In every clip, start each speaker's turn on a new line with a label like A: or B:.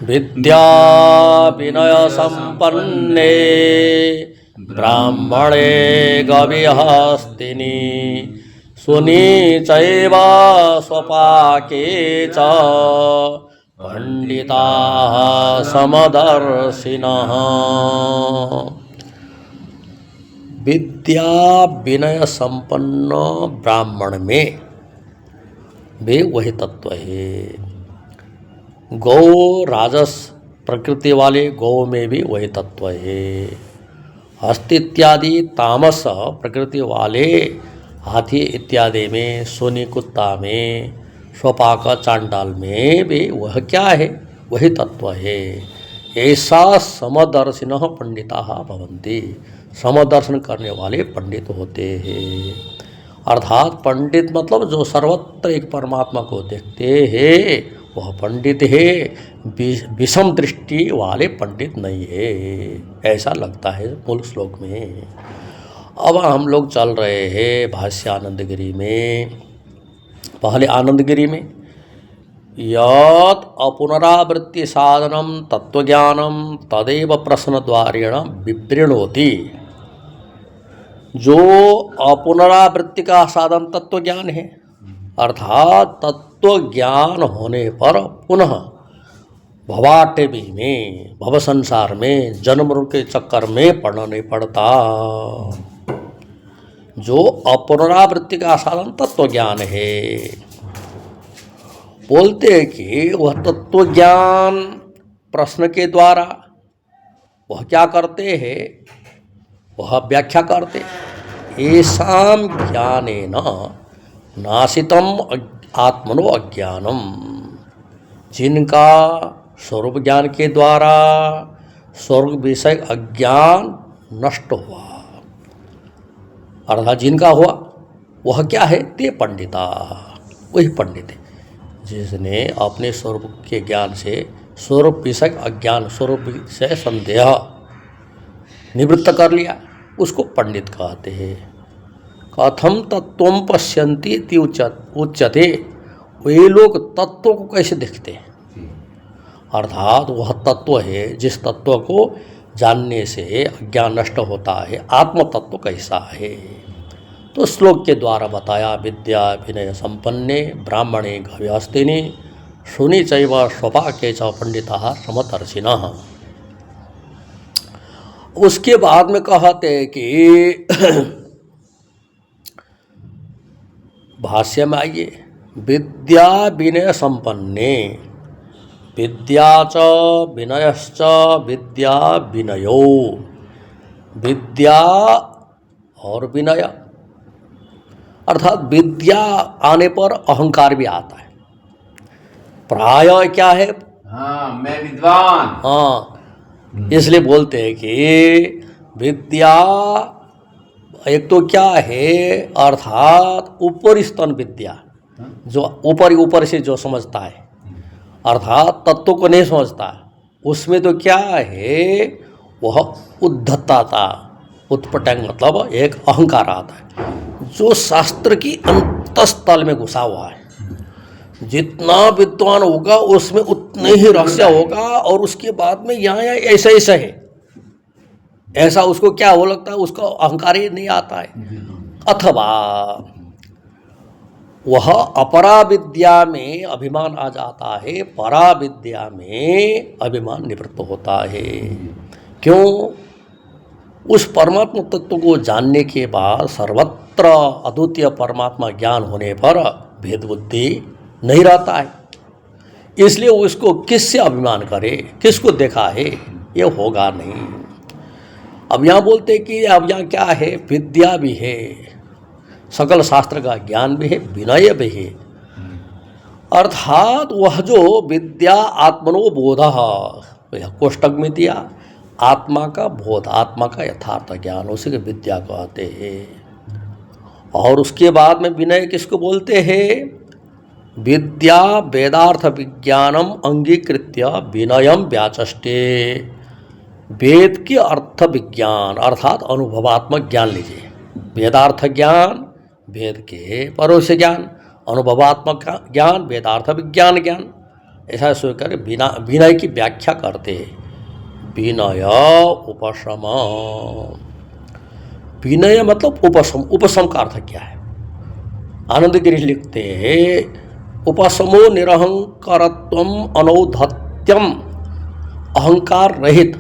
A: विद्या विनय संपन्ने ब्राह्मणे गविहस्तिनि सुनी चैव स्वपाके च पंडिताः समदर्शिनः। विद्या विनय संपन्न ब्राह्मण में वे वही तत्व है। गौ राजस प्रकृति वाले गौ में भी वही तत्व है। हस्ति इत्यादि तामस प्रकृति वाले हाथी इत्यादि में, सोनी कुत्ता में, स्वपाक चांडाल में भी वह क्या है? वही तत्व है। ऐसा समदर्शिनः पंडिताः भवन्ति, समदर्शन करने वाले पंडित होते हैं। अर्थात पंडित मतलब जो सर्वत्र एक परमात्मा को देखते हैं वह पंडित है, विषम दृष्टि वाले पंडित नहीं है, ऐसा लगता है मूल श्लोक में। अब हम लोग चल रहे हैं भाष्य आनंदगिरी में। पहले आनंदगिरी में यत् अपुनरावृत्ति साधनम तत्वज्ञानम तदेव प्रश्न द्वारेण विवृणोति। जो अपुनरावृत्ति का साधन तत्व ज्ञान है, अर्थात तत्व ज्ञान होने पर पुनः भवाटवी में, भव संसार में, जन्म मृत्यु के चक्कर में पड़ना नहीं पड़ता। जो अपुनरावृत्ति का साधन तत्व ज्ञान है, बोलते हैं कि वह तत्व ज्ञान प्रश्न के द्वारा वह क्या करते हैं? वह व्याख्या करते। येषां ज्ञानेन नाशितम आत्मनो अज्ञानम, जिनका स्वरूप ज्ञान के द्वारा स्वरूप विषय अज्ञान नष्ट हुआ, अर्थात जिनका हुआ वह क्या है? ते पंडिता, वही पंडित है जिसने अपने स्वरूप के ज्ञान से स्वरूप विषय अज्ञान, स्वरूप विषय संदेह निवृत्त कर लिया, उसको पंडित कहते हैं। कथम तत्वम पश्यन्ति इति उच्यते, वे लोग तत्व को कैसे देखते हैं? अर्थात वह तत्व है जिस तत्व को जानने से अज्ञान नष्ट होता है, आत्म तत्व कैसा है? तो श्लोक के द्वारा बताया। विद्या विनय संपन्ने ब्राह्मणे गव्यस्तिनि शुनि चैव स्वपाके च पंडिताः समदर्शिनः। उसके बाद में कहते हैं कि भाष्य में आइए, विद्या विनय संपन्ने, विद्या च विनयश्च विद्या विनयो, विद्या और विनय अर्थात विद्या आने पर अहंकार भी आता है। प्राय क्या है?
B: हाँ, मैं विद्वान।
A: हाँ, इसलिए बोलते हैं कि विद्या एक तो क्या है? अर्थात ऊपरी स्तन विद्या, जो ऊपर से जो समझता है, अर्थात तत्व को नहीं समझता, उसमें तो क्या है? वह उद्धतता, उत्पटंग मतलब एक अहंकार आता है, जो शास्त्र की अंतस्थल में घुसा हुआ है। जितना विद्वान होगा उसमें उतने ही रहस्य होगा, और उसके बाद में यहाँ ऐसा ऐसा है, ऐसा उसको क्या हो लगता है? उसका अहंकार ही नहीं आता है। अथवा वह अपरा विद्या में अभिमान आ जाता है, परा विद्या में अभिमान निवृत्त होता है। क्यों? उस परमात्मा तत्व को जानने के बाद सर्वत्र अद्वितीय परमात्मा ज्ञान होने पर भेद बुद्धि नहीं रहता है, इसलिए उसको किससे अभिमान करे, किसको देखा है? ये होगा नहीं। अब यहाँ बोलते कि अब यहाँ क्या है? विद्या भी है, सकल शास्त्र का ज्ञान भी है, विनय भी है। अर्थात वह जो विद्या आत्मनो बोधः, कोष्टक में दिया, आत्मा का बोध, आत्मा का यथार्थ ज्ञान, उसी को विद्या कहते हैं। और उसके बाद में विनय किसको बोलते हैं? विद्या वेदार्थ विज्ञानम अंगीकृत्य विनयम व्याचष्टे, वेद के अर्थ विज्ञान अर्थात अनुभवात्मक ज्ञान लीजिए। वेदार्थ ज्ञान, वेद के परोक्ष ज्ञान, अनुभवात्मक ज्ञान, वेदार्थ विज्ञान ज्ञान, ऐसा स्वीकार विनय की व्याख्या करते हैं। विनय उपशम, विनय मतलब उपशम। उपशम का अर्थ क्या है? आनंद गिरी लिखते हैं उपशमो निरहंकारत्वम अनौद्धत्यम, अहंकार रहित,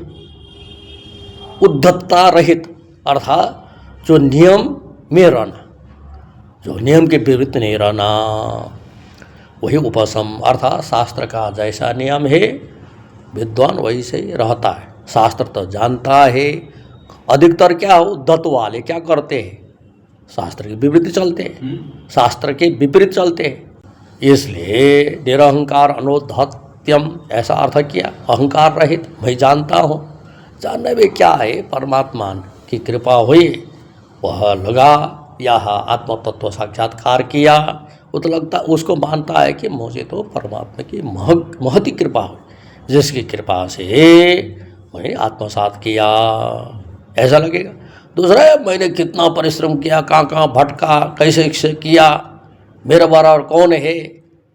A: उद्धतता रहित, अर्थात जो नियम में रहना, जो नियम के विरुद्ध नहीं रहना, वही उपशम। अर्थात शास्त्र का जैसा नियम है विद्वान वही से ही रहता है। शास्त्र तो जानता है। अधिकतर क्या हो, उद्धत वाले क्या करते हैं? शास्त्र के विपरीत चलते हैं, शास्त्र के विपरीत चलते हैं। इसलिए निरहंकार अनौद्धत्यम ऐसा अर्थ किया, अहंकार रहित। मैं जानता हूँ, जानने में क्या है, परमात्मा की कृपा हुई, वह लगा यह आत्म तत्व साक्षात्कार किया, वो तो लगता उसको मानता है कि मुझे तो परमात्मा की महती कृपा हुई, जिसकी कृपा से मैंने आत्मसात किया, ऐसा लगेगा। दूसरा है मैंने कितना परिश्रम किया, कहाँ कहाँ भटका, कैसे कैसे किया, मेरा बराबर कौन है,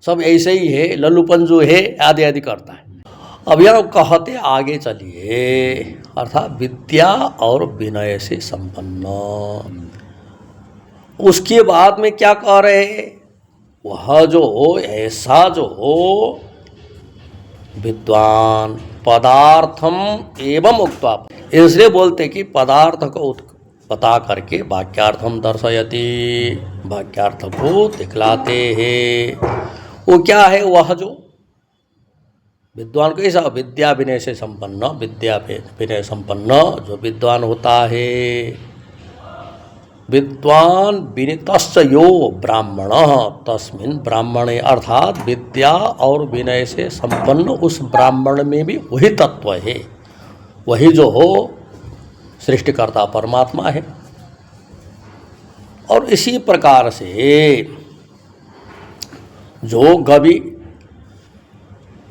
A: सब ऐसे ही है, लल्लू पंजू है, आदि आदि करता है। अब यह कहते आगे चलिए, अर्थात विद्या और विनय से संपन्न। उसके बाद में क्या कह रहे हैं? वह जो हो ऐसा जो हो विद्वान पदार्थम एवं उक्त्वा, इसलिए बोलते कि पदार्थ को बता करके वाक्यार्थम दर्शयति, वाक्यार्थ को दिखलाते हैं। वो क्या है? वह जो विद्वान कैसा? विद्या विनय से संपन्न, विद्या विनय संपन्न जो विद्वान होता है। विद्वान विनितश्च यो ब्राह्मण तस्मिन् ब्राह्मणे, अर्थात विद्या और विनय से संपन्न उस ब्राह्मण में भी वही तत्व है, वही जो हो सृष्टिकर्ता परमात्मा है। और इसी प्रकार से जो गवि,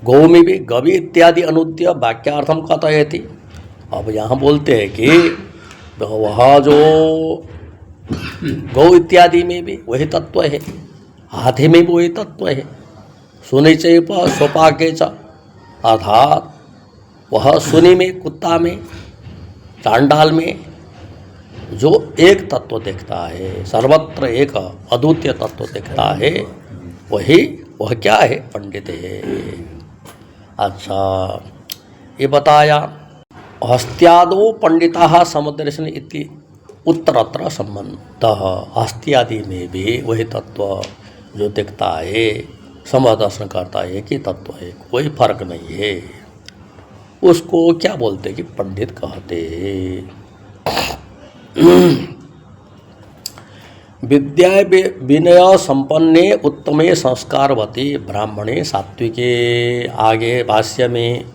A: गौ में भी गवि इत्यादि अनुद्य वाक्यार्थम कथयति। अब यहाँ बोलते हैं कि वह जो गौ इत्यादि में भी वही तत्व है, हाथी में भी वही तत्व है, सुनि चैप स्वपाके च, अर्थात वह सुनि में, कुत्ता में, चांडाल में जो एक तत्व देखता है, सर्वत्र एक अद्वितीय तत्व देखता है, वह क्या है? पंडित है। अच्छा, ये बताया हस्त्यादो पंडिता समुद्रदर्शन इति उत्तरत्र संबंध। हस्त्यादि में भी वही तत्व जो दिखता है, समदर्शन करता है कि तत्व है, कोई फर्क नहीं है। उसको क्या बोलते कि पंडित कहते हैं। विद्या विनय संपन्ने उत्तमे संस्कारवती ब्राह्मणे सात्विके, आगे भाष्य में,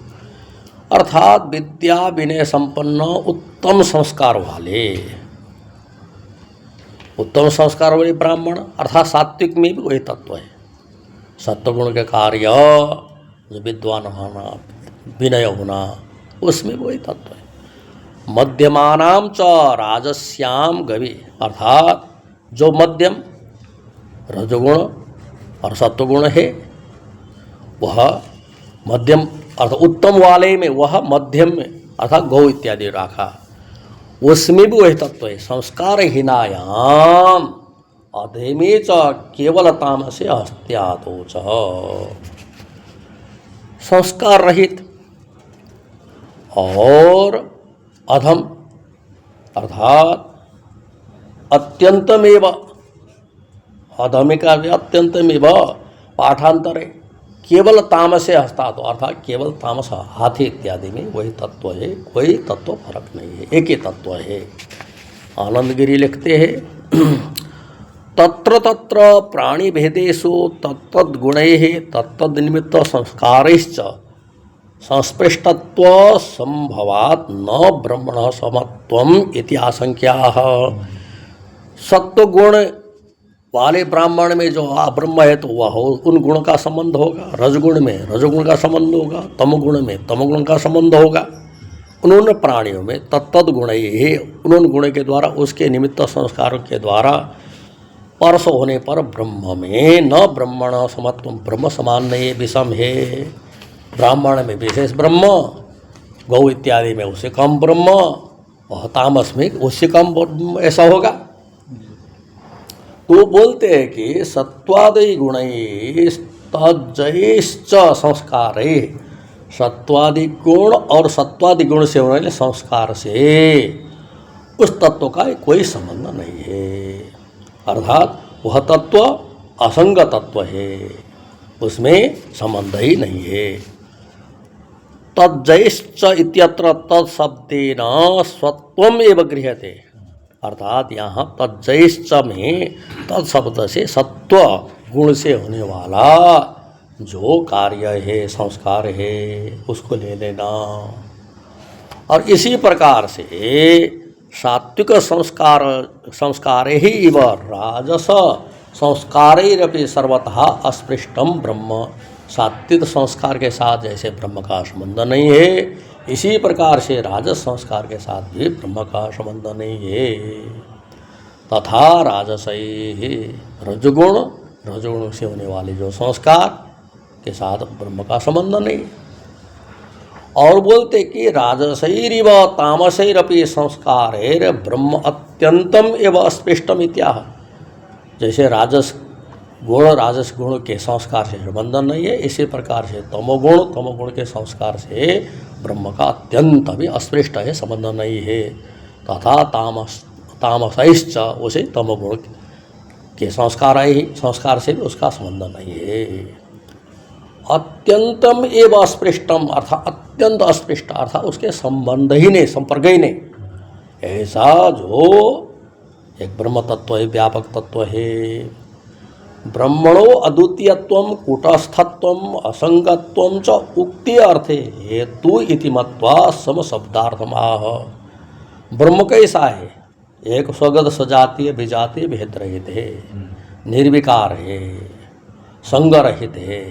A: अर्थात विद्या विनय संपन्न उत्तम संस्कार वाले, उत्तम संस्कार वाले ब्राह्मण, अर्थात सात्विक में भी वही तत्व है। सत्वगुण के कार्य जो विद्वान होना, विनय होना, उसमें वही तत्व है। मध्यमानाम च राजस्याम गवि, अर्थात जो मध्यम रजोगुण और सत्वगुण है वह मध्यम, अर्थात उत्तम वाले में वह मध्यम में, अर्थात गौ इत्यादि राखा, उसमें भी वही तत्व है। संस्कार हीनायाम अधेमे च केवल तामसे हस्त्यादो च, संस्कार रहित और अधम, अर्थात अत्यंतमेव, अधमिका अत्यंतमेव, पाठांतरे केवल तामसे हस्तात्, अर्थात केवल तामस हाथी इत्यादि में वही तत्व है, कोई तत्व फर्क नहीं है, एक ही तत्व है। आनंद गिरी लिखते हैं तत्र तत्र प्राणी भेदेषु तत्तद्गुणैः तत्तद्निमित्त संस्कारैश्च संस्पृष्टत्व संभवात् न ब्रह्मणः समत्वम् इति आशंक्याः। सत्वगुण वाले ब्राह्मण में जो ब्रह्म है तो वह हो, उन गुणों का संबंध होगा। रजगुण में रजोगुण का संबंध होगा, तमगुण में तमगुण का संबंध होगा। उन्होंने प्राणियों में तत्तद गुण ही, उन्होंने गुण के द्वारा, उसके निमित्त संस्कारों के द्वारा परस होने पर ब्रह्म में न ब्रह्मण समत्व, ब्रह्म समान नहीं, विषम है। ब्राह्मण में विशेष ब्रह्म, गौ इत्यादि में उससे कम ब्रह्म, और तामस में उससे कम ब्रह्म, ऐसा होगा। तो बोलते हैं कि सत्वादि गुणैस्तजैश्च संस्कारे, सत्वादि गुण और सत्वादि गुण से होने वाले संस्कार से उस तत्व का कोई संबंध नहीं है, अर्थात वह तत्व असंग तत्व है, उसमें संबंध ही नहीं है। तज्जैश्च इत्यत्र तत्शब्देन स्वत्वम एव गृह्यते, अर्थात यहाँ तज्जैश्च में तत्शब्द से सत्व गुण से होने वाला जो कार्य है, संस्कार है, उसको ले लेना। और इसी प्रकार से सात्विक संस्कारे ही इव राजस संस्कारैरपि सर्वतः अस्पृष्टम ब्रह्म, सात्विक संस्कार के साथ जैसे ब्रह्म का संबंध नहीं है, इसी प्रकार से राजस संस्कार के साथ भी ब्रह्म का संबंध नहीं है। तथा राजसई रजोगुण से होने वाले जो संस्कार के साथ ब्रह्म का संबंध नहीं। और बोलते कि राजसैरिव तामसैरपि संस्कारैर ब्रह्म अत्यंतम एवं अस्पृष्टम इत्याह, जैसे राजस गुण के संस्कार से संबंध नहीं है, इसी प्रकार से तमोगुण के संस्कार से ब्रह्म का अत्यंत भी अस्पृष्ट है, संबंध नहीं है। तथा तामसैश्च, उसे तमोगुण के संस्कार से भी उसका संबंध नहीं है। अत्यंतम एवं अस्पृष्टम, अर्थात अत्यंत अस्पृष्ट, अर्थात उसके संबंध ही नहीं, संपर्क ही नहीं, ऐसा जो एक ब्रह्म तत्व है, व्यापक तत्व है। ब्रह्मणो अद्वितीयत्वम कूटस्थत्वम असंगत्वम च उक्ति अर्थे हेतु इति मत्वा समशब्दार्थम आह। ब्रह्म कैसा है? एक स्वगत सजातीय विजातीय भेद रहित है, निर्विकार है, संग रहित है।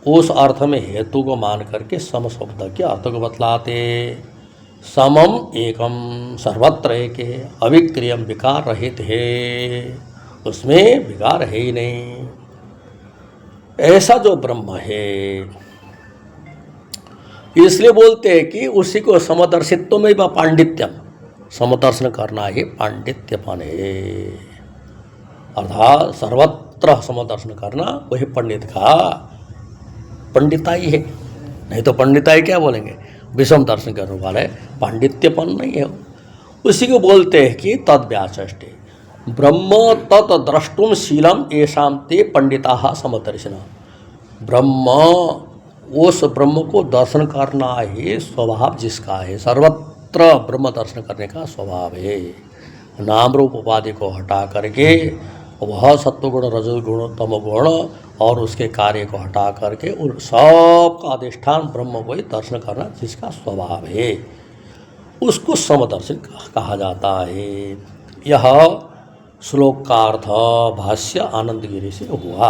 A: उस अर्थ में हेतु को मान करके सम शब्द के अर्थ को बतलाते। समम एकम सर्वत्र एक है, अविक्रियम विकार रहित है, उसमें विकार है ही नहीं। ऐसा जो ब्रह्म है, इसलिए बोलते हैं कि उसी को समदर्शित्व में व पांडित्यम, समदर्शन करना ही पांडित्यपन है, अर्थात सर्वत्र समदर्शन करना वही पंडित का पंडिताई है। नहीं तो पंडिताई क्या बोलेंगे, विषम दर्शन करने वाले पांडित्यपन नहीं है। उसी को बोलते हैं कि तद्व्याचष्टे ब्रह्म तत् द्रष्टुम शीलम येषां ते पंडिता समदर्शिना। ब्रह्म, उस ब्रह्म को दर्शन करना ही स्वभाव जिसका है, सर्वत्र ब्रह्म दर्शन करने का स्वभाव है। नाम रूप उपाधि को हटा करके वह सत्वगुण रजोगुण तमोगुण और उसके कार्य को हटा करके उन सब का अधिष्ठान ब्रह्म को ही दर्शन करना जिसका स्वभाव है, उसको समदर्शन कहा जाता है। यह श्लोक का अर्थ भाष्य आनंदगिरी से हुआ।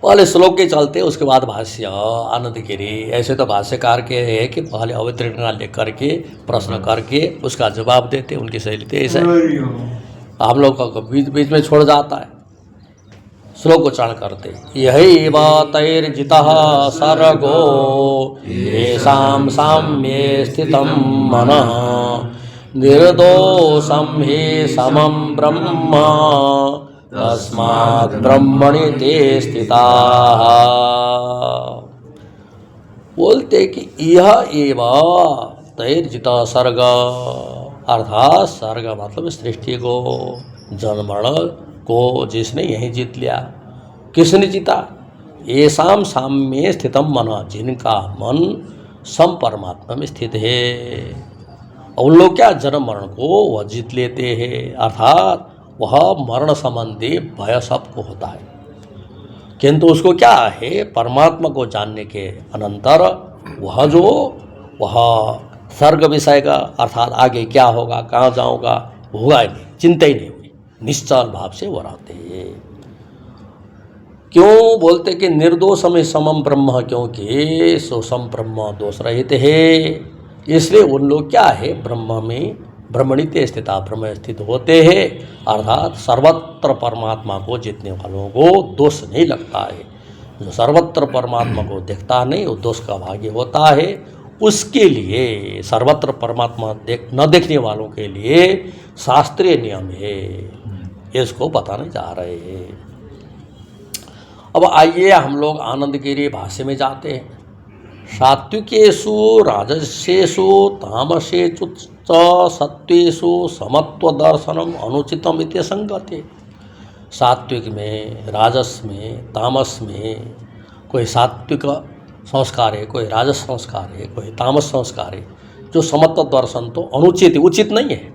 A: पहले श्लोक के चलते उसके बाद भाष्य आनंदगिरी। ऐसे तो भाष्यकार के है कि पहले अवतरणा लेकर के प्रश्न करके उसका जवाब देते, उनकी शैली ऐसे हम लोग का बीच बीच में छोड़ जाता है। श्लोक उच्चारण करते यही तैर्जितः सर्गो येषां साम्ये स्थितं मनः निर्दोषं हि समं ब्रह्म तस्मात् ब्रह्मणि ते स्थिताः। बोलते कि यह एवं तैर्जितः सर्ग, अर्थात सर्ग मतलब सृष्टि को, जन्मण को जिसने यहीं जीत लिया। किसने जीता? येषां साम्ये स्थितम मन, जिनका मन सम परमात्मा में स्थित है। और लोग क्या जन्म मरण को वह जीत लेते हैं, अर्थात वह मरण संबंधी भय सबको होता है, किंतु उसको क्या है, परमात्मा को जानने के अनंतर वह सर्ग विषय का, अर्थात आगे क्या होगा, कहाँ जाऊँगा, होगा ही नहीं, चिंता ही नहीं हुई, निश्चल भाव से वो रहते हैं। क्यों बोलते कि निर्दोषम समम ब्रह्म, क्योंकि सोसम ब्रह्म दोष रहित है, इसलिए उन लोग क्या है, ब्रह्म में ब्रह्मणित्य स्थिता, ब्रह्म स्थित होते हैं, अर्थात सर्वत्र परमात्मा को जीतने वालों को दोष नहीं लगता है। जो सर्वत्र परमात्मा को देखता नहीं वो दोष का भागी होता है। उसके लिए सर्वत्र परमात्मा न देखने वालों के लिए शास्त्रीय नियम है, इसको बताने जा रहे हैं। अब आइए हम लोग आनंदगिरी भाष्य में जाते हैं। सात्विकेषु राजसेषु तामसेषु च सत्वेषु समत्व दर्शनम अनुचितम इति संगते। सात्विक में, राजस में, तामस में, कोई सात्विक संस्कार है, कोई राजस संस्कार है, कोई तामस संस्कार है, जो समत्व दर्शन तो अनुचित है, उचित नहीं है,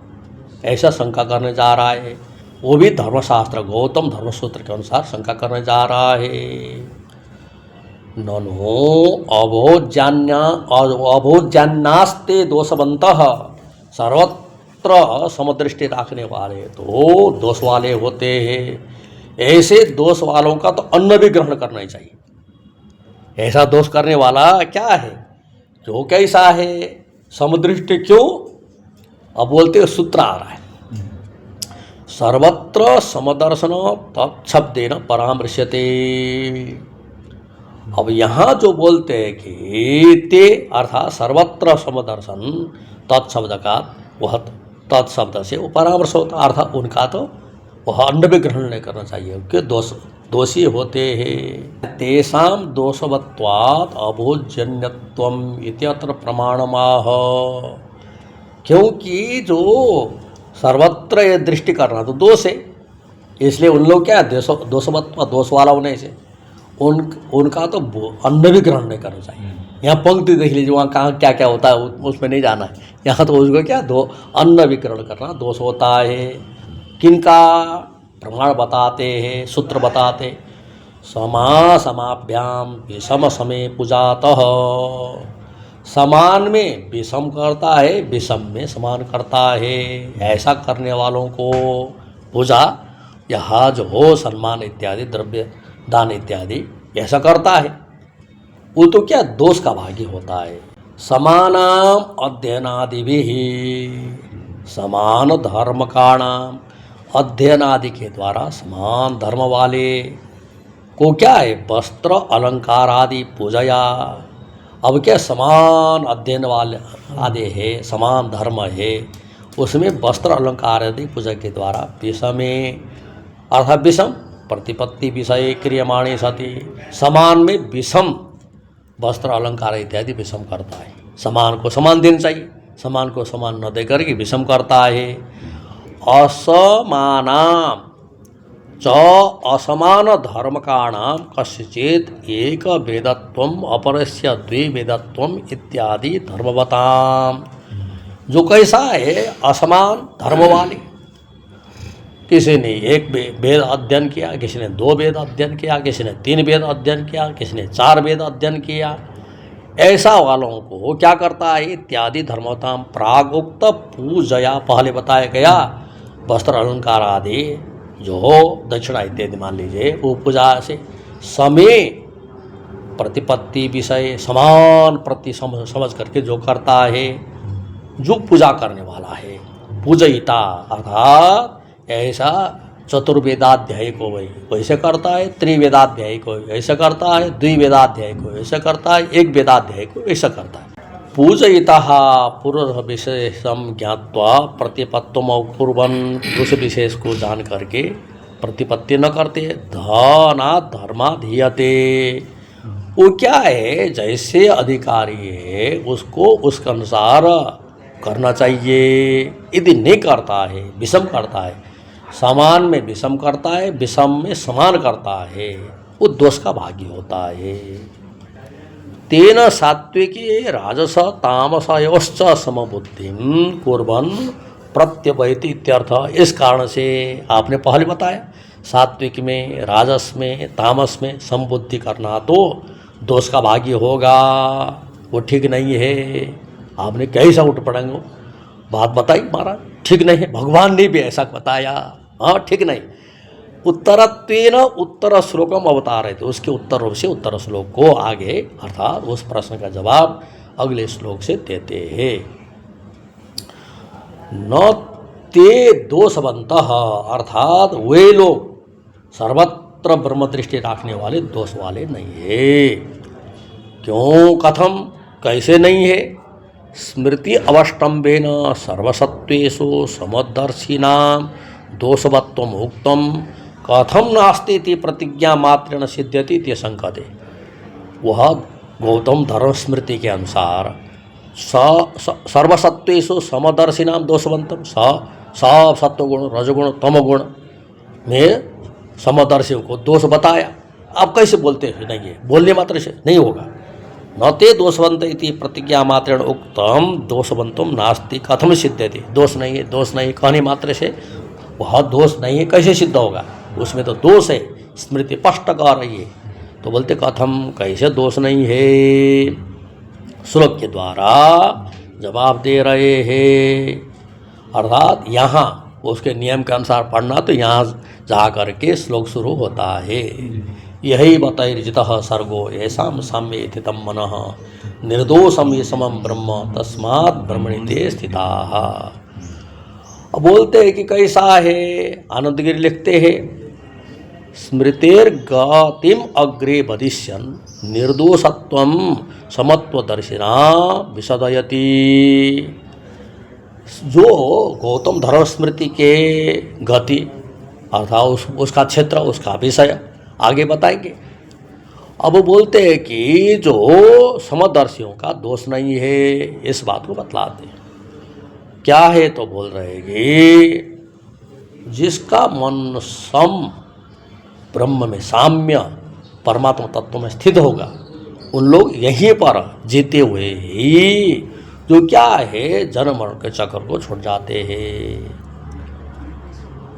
A: ऐसा शंका करने जा रहा है। वो भी धर्मशास्त्र गौतम धर्मसूत्र के अनुसार शंका करने जा रहा है। ननु अभोज्यान्नास्ते दोषवंतः, सर्वत्र समदृष्टि रखने वाले तो दोष वाले होते हैं। ऐसे दोष वालों का तो अन्न भी ग्रहण करना ही चाहिए। ऐसा दोष करने वाला क्या है, जो कैसा है, समदृष्टि क्यों? अब बोलते सूत्र आ रहा है, सर्वत्र समदर्शन तत्शब्देन परामृश्यते। अब यहाँ जो बोलते हैं कि ते अर्थात सर्वत्र समदर्शन, तत्शब्द का वह तत्शब्द से वो परामर्श होता, अर्थात उनका तो वह अन्न भी ग्रहण नहीं करना चाहिए, क्योंकि दोषी होते हैं। तेषां दोषवत्वात् अभोज्यन्यत्वम् इत्यत्र प्रमाणमाह, क्योंकि जो सर्वत्र ये दृष्टि करना तो दोष है, इसलिए उन लोग क्या दोषवत्व, दोष वाला होने से उनका तो अन्न भी ग्रहण नहीं करना चाहिए। यहाँ पंक्ति देख लीजिए, वहाँ कहाँ क्या क्या होता है उसमें नहीं जाना है। यहाँ तो उसको क्या अन्न भी ग्रहण करना दोष होता है। किनका प्रमाण बताते हैं, सूत्र बताते, समाभ्याम विषम समय पूजातः, समान में विषम करता है, विषम में समान करता है, ऐसा करने वालों को पूजा या हज हो, सम्मान इत्यादि, द्रव्य दान इत्यादि ऐसा करता है, वो तो क्या दोष का भागी होता है। समानाम अध्ययनादि भी, समान धर्म का नाम अध्ययन आदि के द्वारा समान धर्म वाले को क्या है, वस्त्र अलंकार आदि पूजया। अब क्या समान अध्ययन वाले आदि है, समान धर्म है, उसमें वस्त्र अलंकार आदि पूजा के द्वारा विषमे अर्थात विषम प्रतिपत्ति विषय क्रियमाणे सती, समान में विषम वस्त्र अलंकार इत्यादि विषम करता है। समान को समान देना चाहिए, समान को समान न देकर के विषम करता है। असमानाम च असमान धर्मकाणाम कस्यचित् एक वेदत्वम अपरस्य द्वि वेदत्वम इत्यादि धर्मवताम, जो कैसा है असमान धर्म वाले, किसी ने एक वेद अध्ययन किया, किसी ने 2 वेद अध्ययन किया, किसी ने 3 वेद अध्ययन किया, किसी ने 4 वेद अध्ययन किया, ऐसा वालों को क्या करता है, इत्यादि धर्मवताम प्रागुक्त पूजया, पहले बताया गया वस्त्र अलंकार आदि जो हो दक्षिणा इत्यादि मान लीजिए, वो पूजा से समय प्रतिपत्ति विषय समान प्रति समझ करके जो करता है, जो पूजा करने वाला है, पूजयिता अर्थात ऐसा चतुर्वेदाध्यायी को वैसे करता है, त्रिवेदाध्यायी को ऐसे करता है, द्विवेदाध्यायी को ऐसे करता है, एक वेदाध्यायी को ऐसा करता है। पूजयिता पुरुष विशेषम ज्ञात्वा प्रतिपत्तम कुर्वन्, पुरुष विशेष को जान करके प्रतिपत्ति न करते, धना धर्मा धीयते, वो क्या है जैसे अधिकारी है उसको उसके अनुसार करना चाहिए। यदि नहीं करता है, विषम करता है, समान में विषम करता है, विषम में समान करता है, वो दोष का भागी होता है। तेन सात्विकी राजस तामसयोश्च समबुद्धिं कुर्वन् प्रत्यवैति इत्यर्थ। इस कारण से आपने पहले बताया सात्विक में, राजस में, तामस में समबुद्धि करना तो दोष का भागी होगा, वो ठीक नहीं है। आपने कैसा उठ पड़ेंगे बात बताई महाराज, ठीक नहीं है, भगवान ने भी ऐसा बताया, हाँ ठीक नहीं। उत्तरत्वेन उत्तर श्लोकम अवतार है, तो उसके उत्तर रूप से उत्तर श्लोक को आगे अर्थात उस प्रश्न का जवाब अगले श्लोक से देते हैं। न ते दोषवंतः, अर्थात वे लोग सर्वत्र ब्रह्म दृष्टि रखने वाले दोष वाले नहीं है। क्यों, कथम, कैसे नहीं है? स्मृति अवष्टम्भेन सर्वसत्वेषु समदर्शिनां दोषवत्वम उक्तम कथम नास्ति इति प्रतिज्ञा मात्रेण सिद्ध्यति इति शंकते। वह गौतम धर्म स्मृति के अनुसार सर्वसत्वेषु समदर्शिनां दोषवंतम, सब सत्वगुण रजगुण तमगुण में समदर्शियों को दोष बताया। आप कैसे बोलते हैं नहीं है? बोलने मात्र से नहीं होगा। न ते दोषवंत इति प्रतिज्ञा मात्रेण उक्तम दोषवंतम नास्ति कथम सिद्ध्यति। दोष नहीं है, दोष नहीं है कहने मात्र से वह दोष नहीं है कैसे सिद्ध होगा? उसमें तो दोष है, स्मृति स्पष्ट कह रही है। तो बोलते कथम, कैसे दोष नहीं है? श्लोक के द्वारा जवाब दे रहे हैं। अर्थात यहाँ उसके नियम के अनुसार पढ़ना, तो यहाँ जा करके श्लोक शुरू होता है। यही बतैर्जितः सर्गो येषां साम्ये स्थितं मनः निर्दोषम ये समम ब्रह्म तस्मात् ब्रह्मणि ते स्थिताः। अब बोलते हैं कि कैसा है? आनंद गिरी लिखते हैं स्मृतेर गतिम अग्रे वदिष्यन् निर्दोषत्वं समत्वदर्शिना विशदयति। जो गौतम धर्म स्मृति के गति अर्थात उसका क्षेत्र, उसका विषय आगे बताएंगे। अब बोलते हैं कि जो समदर्शियों का दोष नहीं है, इस बात को बतलाते हैं। क्या है? तो बोल रहे हैं कि जिसका मन सम ब्रह्म में साम्य परमात्मा तत्व में स्थित होगा, उन लोग यहीं पर जीते हुए ही जो क्या है जन्म मरण के चक्र को छोड़ जाते हैं।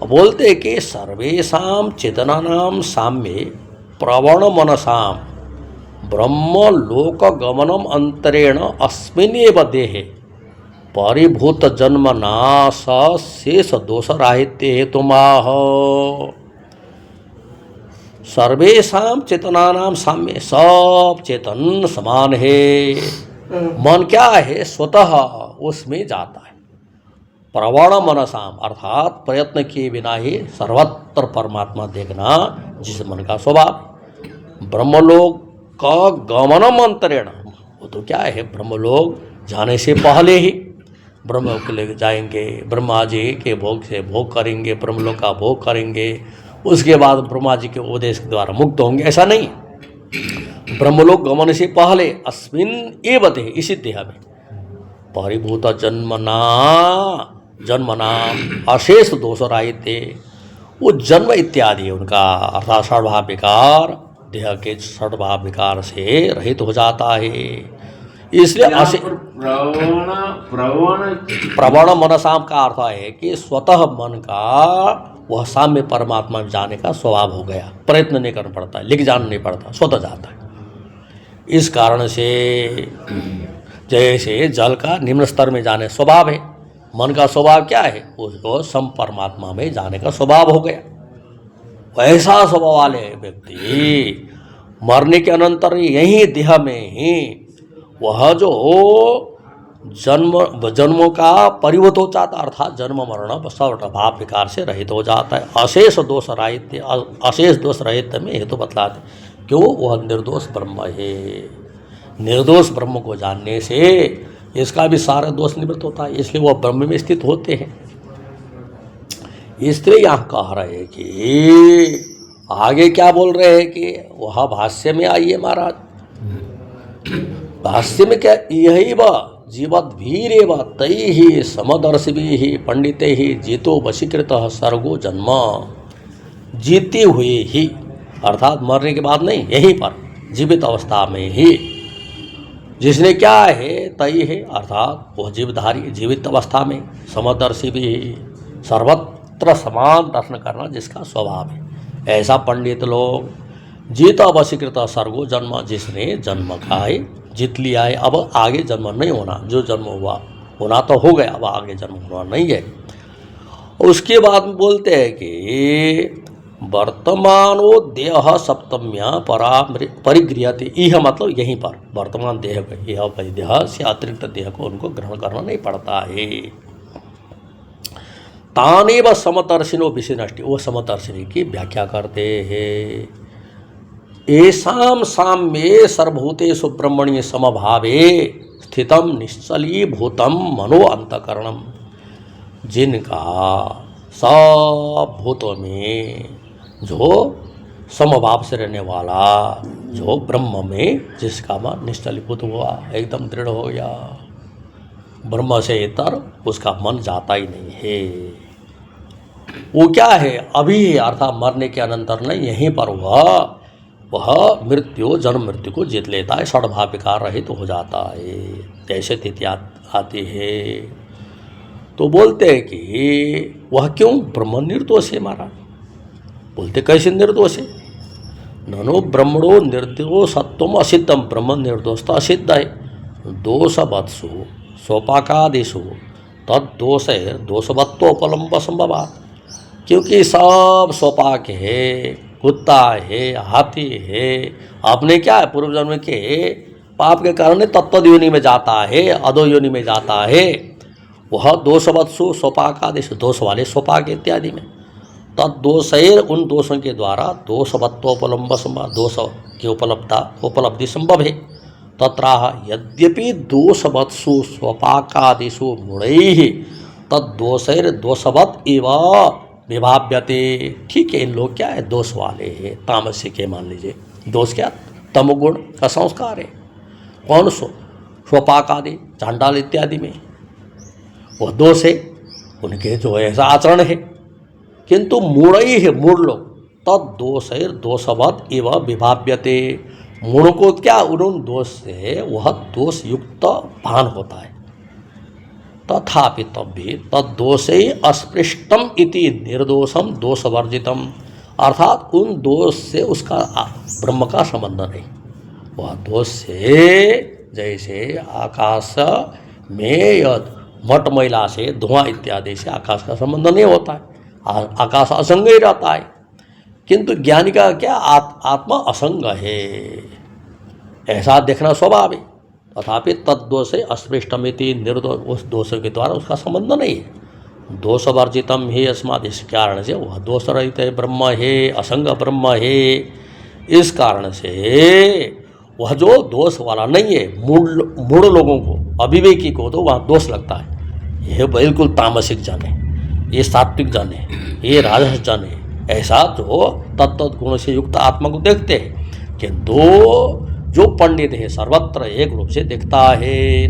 A: बोलते कि सर्वेषां चेतनानां साम्ये प्रवण मनसां ब्रह्म लोक गमनम अंतरेण अस्मिन्नेव देहे परिभूत जन्म नाश शेष दोष राहित्य हेतुमाह। सर्वेषां चेतनानां साम्ये, सब चेतन समान है। मन क्या है? स्वतः उसमें जाता है। प्रवण मनसाम अर्थात प्रयत्न किए बिना ही सर्वत्र परमात्मा देखना जिस मन का स्वभाव। ब्रह्मलोक का गमनम अंतरेण, वो तो क्या है? ब्रह्मलोक जाने से पहले ही ब्रह्म के लिए जाएंगे, ब्रह्मा जी के भोग से भोग करेंगे, ब्रह्मलोक का भोग करेंगे, उसके बाद ब्रह्मा जी के उपदेश के द्वारा मुक्त होंगे, ऐसा नहीं। ब्रह्मलोक गमन से पहले अस्मिन एव देह, इसी देह में परिभूत जन्मना अशेष दोष राहित्य, वो जन्म इत्यादि उनका अर्थात षड्भाव विकार, देह के षड्भाव विकार से रहित हो जाता है। इसलिए प्रवण मनसाम का अर्थ है कि स्वतः मन का वह साम्य परमात्मा में जाने का स्वभाव हो गया, प्रयत्न नहीं करना पड़ता, लिख जाना नहीं पड़ता, स्वतः जाता है। इस कारण से जैसे जल का निम्न स्तर में जाने स्वभाव है, मन का स्वभाव क्या है? उसको सम परमात्मा में जाने का स्वभाव हो गया। वैसा स्वभाव वाले व्यक्ति मरने के अनंतर यही देह में ही वह जो जन्मों का परिवर्तन हो जाता, अर्थात जन्म मरण स्वभाव विकार से रहित हो जाता है। अशेष दोष राहित्य, अशेष दोष राहित्य में हेतु बतलाते, क्यों? वह निर्दोष ब्रह्म है। निर्दोष ब्रह्म को जानने से इसका भी सारा दोष निवृत्त होता है, इसलिए वह ब्रह्म में स्थित होते हैं। इसलिए यहाँ कह रहे हैं कि आगे क्या बोल रहे हैं कि वह भाष्य में आइए महाराज। भाष्य में क्या? यही वह जीवत भीरेव तैहि समदर्शिभिः पंडितैः जीतो वशीकृतः सर्गो जन्म। जीते हुए ही अर्थात मरने के बाद नहीं, यहीं पर जीवित अवस्था में ही जिसने क्या है तय है, अर्थात वह जीवधारी जीवित अवस्था में समदर्शी भी सर्वत्र समान दर्शन करना जिसका स्वभाव है, ऐसा पंडित लोग जीत वशीकृत सर्गो जन्म, जिसने जन्म खाए जीत लिया है, अब आगे जन्म नहीं होना, जो जन्म हुआ होना तो हो गया, अब आगे जन्म होना नहीं है। उसके बाद बोलते हैं कि वर्तमानो देह सप्तम्या परिगृह्यते, यह मतलब यहीं पर वर्तमान देह, यह देह से अतिरिक्त देह को उनको ग्रहण करना नहीं पड़ता है। तानेव समदर्शिनो विशिनष्टि, वो समदर्शिनी की व्याख्या करते हैं। येषां साम्ये सर्वभूतेषु ब्रह्मणि समभावे स्थितम निश्चलीभूतम मनो अंतकरणम, जिनका सब भूतों में जो समभाव से रहने वाला, जो ब्रह्म में जिसका मन निश्चलीभूत हुआ, एकदम दृढ़ हो गया, ब्रह्म से इतर उसका मन जाता ही नहीं है। वो क्या है, अभी अर्थात मरने के अनंतर नहीं, यहीं पर वह मृत्यु जन्म मृत्यु को जीत लेता है, षड्भाव विकार रहित हो जाता है। जैसे स्थिति आती है तो बोलते हैं कि वह क्यों ब्रह्म निर्दोष है महाराज। बोलते कैसे निर्दोष है, ननो ब्रह्मणो निर्दोषत्वम असिद्धम, ब्रह्म निर्दोष तो असिद्ध है। दोषवत्सु सोपाकादिषु तद्दोष दोषवत्वोपलम्ब संभवात्, क्योंकि सब सोपाक है, कुत्ता है, हाथी है, आपने क्या है पूर्व जन्म के पाप के कारण तत्व योनि में जाता है, अधो योनि में जाता है। वह दोषवत्सु सोपाकादिषु, दोष वाले सोपाक इत्यादि में, तद्दोषैर उन दोषों के द्वारा दोषवत्वोपलम्ब संभव, दोष की उपलब्धि संभव है। तत्राह यद्यपि दोषवत्सु स्वपाकादिषु मुणैः तद्दोषैर दोषवत् एव विभाव्यते, ठीक है इन लोग क्या है दोष वाले हैं, तामसिक है, मान लीजिए दोष क्या तमोगुण का संस्कार है। कौन स्वपाक आदि चांडाल इत्यादि में वह दोष है, उनके जो ऐसा आचरण है। किंतु मूढ़ई है, मूढ़ लोग तद दोष है दोषवत एवं विभाव्यते, मूढ़ को क्या उन दोष से वह दोष युक्त भान होता है। तथापि तब भी तद्दोषे अस्पृष्टम इति निर्दोषम दोषवर्जितम, अर्थात उन दोष से उसका ब्रह्म का संबंध नहीं। वह दोष से जैसे आकाश में मट मैला से धुआं इत्यादि से आकाश का संबंध नहीं होता है, आकाश असंग ही रहता है। किंतु ज्ञानी का क्या आत्मा असंग है, ऐसा देखना स्वभाव है। तथापि तद्दोषे अस्पृष्टमिति निर्दोष, उस दोष के द्वारा उसका संबंध नहीं है। दोषवर्जितम ही अस्मात्, इस कारण से वह दोष रहित है, ब्रह्म है, असंग ब्रह्म है। इस कारण से वह जो दोष वाला नहीं है, मूढ़ लोगों को, अविवेकी को तो वहाँ दोष लगता है। यह बिल्कुल तामसिक जन है, ये सात्विक जन है, ये राजस जन है, ऐसा जो तत्व गुण से युक्त आत्मा को देखते हैं। किंतु जो पंडित है सर्वत्र एक रूप से दिखता है।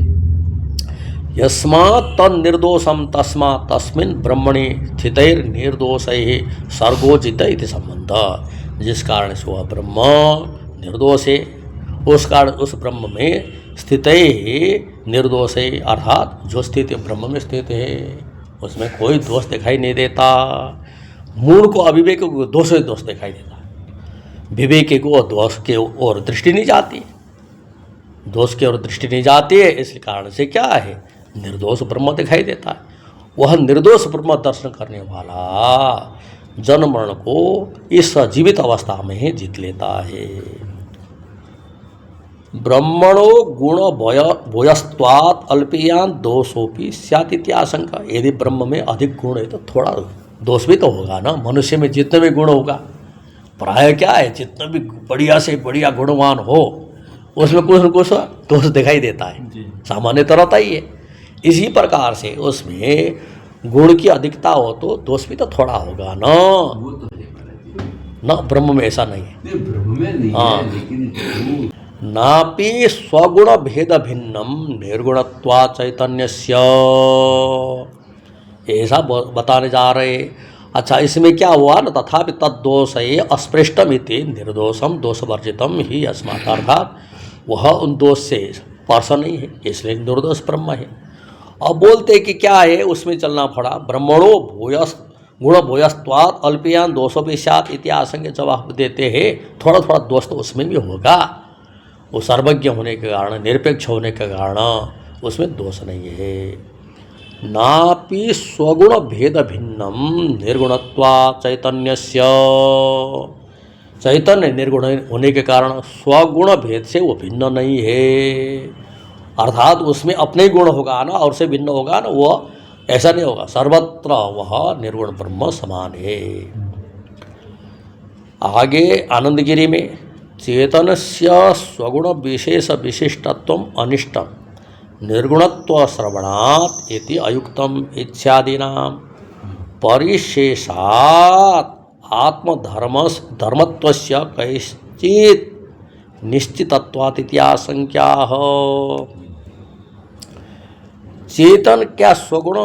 A: यस्मात् तन्निर्दोषम तस्मात् तस्मिन् ब्रह्मणि स्थितैर निर्दोषैः सर्गोचित इति संबंध, जिस कारण से वह ब्रह्म निर्दोष है, उस कारण उस ब्रह्म में स्थित निर्दोष है, अर्थात जो स्थिति ब्रह्म में स्थित है उसमें कोई दोष दिखाई नहीं देता। मूढ़ को अविवेक को दोष दिखाई देता, विवेक को दोष के ओर दृष्टि नहीं जाती, दोष की ओर दृष्टि नहीं जाती है। इस कारण से क्या है निर्दोष ब्रह्म दिखाई देता है। वह निर्दोष ब्रह्म दर्शन करने वाला जन्म मरण को इस जीवित अवस्था में ही जीत लेता है। ब्रह्मणो गुण भूयस्त्वात् अल्पीयान दोषोपि स्यात् इति आशंका, यदि ब्रह्म में अधिक गुण है तो थोड़ा दोष भी तो होगा ना। मनुष्य में जितने भी गुण होगा, प्राय क्या है जितना भी बढ़िया से बढ़िया गुणवान हो उसमें कुछ न कुछ दोष दिखाई देता है, सामान्यतः रहता ही है। इसी प्रकार से उसमें गुण की अधिकता हो तो दोष भी तो थोड़ा होगा ना। ना ब्रह्म में ऐसा नहीं है,
B: ब्रह्म में नहीं है, लेकिन
A: नापि स्वगुण भेद भिन्नम निर्गुणत्वा चैतन्यस्य, ऐसा बताने जा रहे। अच्छा इसमें क्या हुआ न, तथापि तद्दोष अस्पृष्टमिति निर्दोषम दोषवर्जितम ही अस्मात्, अर्थात वह उन दोष से स्पर्श नहीं है, इसलिए निर्दोष ब्रह्म है। अब बोलते कि क्या है उसमें चलना पड़ा, ब्रह्मणो गुण भूयस्त्वात् अल्पीयान दोषों भी स्यात् इति आशंका, जवाब देते हैं थोड़ा थोड़ा दोष तो उसमें भी होगा, वो सर्वज्ञ होने के कारण, निरपेक्ष होने के कारण उसमें दोष नहीं है। नापि स्वगुण भेद भिन्नम निर्गुणत्वा चैतन्यस्य, चैतन्य निर्गुण होने के कारण स्वगुण भेद से वो भिन्न नहीं है, अर्थात उसमें अपने गुण होगा ना और से भिन्न होगा ना, वो ऐसा नहीं होगा। सर्वत्र वह निर्गुण ब्रह्म समान है। आगे आनंदगिरी में चेतनस्य स्वगुण विशेष विशिष्टत्वम अनिष्टम निर्गुणत्व श्रवणात् इति अयुक्तम इत्यादीनां परिशेषात् आत्मधर्मत्वस्य कैश्चित् निश्चितत्वात् इति आशंक्याः। चेतन क्या स्वगुण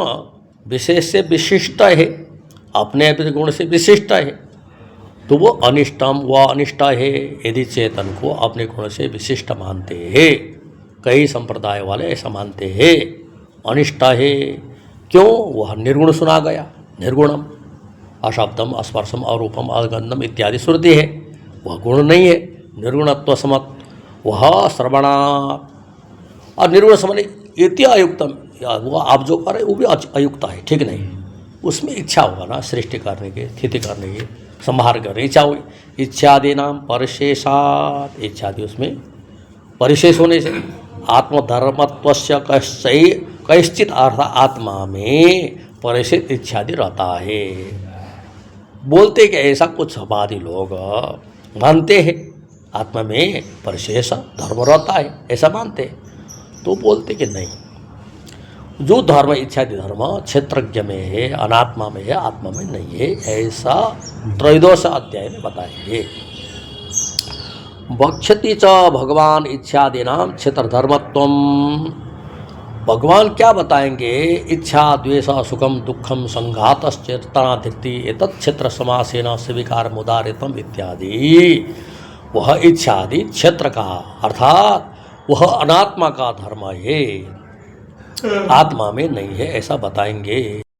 A: विशेष से विशिष्ट है, अपने अपने गुण से विशिष्ट है, तो वो अनिष्टम वह अनिष्ट है। यदि चेतन को अपने गुण से विशिष्ट मानते हैं, कई संप्रदाय वाले ऐसा मानते हैं, अनिष्ट है। क्यों? वह निर्गुण सुना गया। निर्गुणम अशब्दम अस्पर्शम अरूपम अगंधम इत्यादि श्रुति है, वह गुण नहीं है। निर्गुणत्व समत वह श्रवणा और निर्गुण समझ इति अयुक्तम, वो आप जो कर रहे वो भी अयुक्त है, ठीक नहीं। उसमें इच्छा होगा ना सृष्टि करने की, स्थिति करने की, संहार करने इच्छा हुई। इच्छादि नाम परिशेषात, इच्छादि उसमें परिशेष होने से आत्मधर्मत्वस्य कैश्चित अर्थ आत्मा में परिशेष इच्छादि रहता है। बोलते कि ऐसा कुछ समाधि लोग मानते हैं आत्मा में परिशेष धर्म रहता है, ऐसा मानते हैं। तो बोलते कि नहीं, जो धर्म इच्छादि धर्म क्षेत्रज्ञ में है, अनात्मा में है, आत्मा में नहीं है, ऐसा त्रयोदश अध्याय में बताएंगे। वक्षति च भगवान इच्छादीनां क्षेत्र धर्मत्वम, भगवान क्या बताएंगे? इच्छा द्वेष सुखम दुखम संघातश्चेतनाधृति एतत् क्षेत्र समासेन स्वीकार मुदारितम इत्यादि। वह इच्छादि क्षेत्र का अर्थात वह अनात्मा का धर्म है, आत्मा में नहीं है, ऐसा बताएंगे।